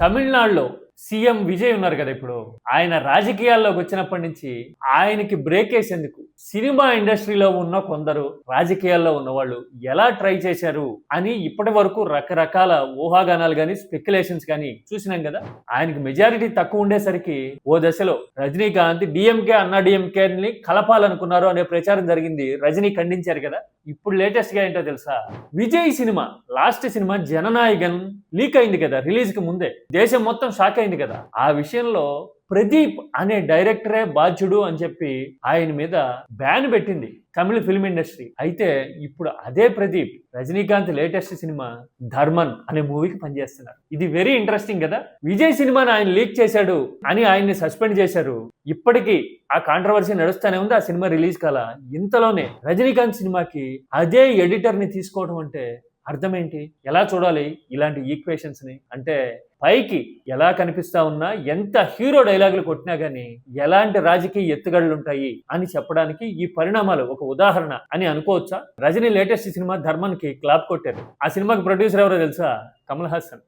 తమిళనాడులో సీఎం విజయ్ ఉన్నారు కదా ఇప్పుడు. ఆయన రాజకీయాల్లోకి వచ్చినప్పటి నుంచి ఆయనకి బ్రేక్ వేసేందుకు సినిమా ఇండస్ట్రీలో ఉన్న కొందరు రాజకీయాల్లో ఉన్నవాళ్ళు ఎలా ట్రై చేశారు అని ఇప్పటి వరకు రకరకాల ఊహాగానాలు కానీ స్పెక్యులేషన్స్ కానీ చూసినాం కదా. ఆయనకి మెజారిటీ తక్కువ ఉండేసరికి ఓ దశలో రజనీకాంత్ డిఎంకే అన్నా డిఎంకేని కలపాలనుకున్నారు అనే ప్రచారం జరిగింది. రజనీ ఖండించారు కదా. ఇప్పుడు లేటెస్ట్ గా ఏంటో తెలుసా, Vijay cinema last cinema Jana Nayagan leak అయింది కదా రిలీజ్ కి ముందే. దేశం మొత్తం షాక్ అయింది కదా. ఆ విషయంలో ప్రదీప్ అనే డైరెక్టరే బాధ్యుడు అని చెప్పి ఆయన మీద బ్యాన్ పెట్టింది తమిళ ఫిల్మ్ ఇండస్ట్రీ. అయితే ఇప్పుడు అదే ప్రదీప్ రజనీకాంత్ లేటెస్ట్ సినిమా ధర్మన్ అనే మూవీకి పనిచేస్తున్నారు. ఇది వెరీ ఇంట్రెస్టింగ్ కదా. విజయ్ సినిమాని ఆయన లీక్ చేశాడు అని ఆయన్ని సస్పెండ్ చేశారు. ఇప్పటికీ ఆ కాంట్రవర్సీ నడుస్తూనే ఉంది. ఆ సినిమా రిలీజ్ కాల. ఇంతలోనే రజనీకాంత్ సినిమాకి అదే ఎడిటర్ ని తీసుకోవడం అంటే అర్థం ఏంటి? ఎలా చూడాలి ఇలాంటి ఈక్వేషన్స్ ని? అంటే పైకి ఎలా కనిపిస్తా ఉన్నా, ఎంత హీరో డైలాగులు కొట్టినా గానీ ఎలాంటి రాజకీయ ఎత్తుగడలు ఉంటాయి అని చెప్పడానికి ఈ పరిణామాలు ఒక ఉదాహరణ అని అనుకోవచ్చా? రజనీ లేటెస్ట్ సినిమా ధర్మన్ కి క్లాప్ కొట్టారు. ఆ సినిమాకి ప్రొడ్యూసర్ ఎవరో తెలుసా? కమల్ హాసన్.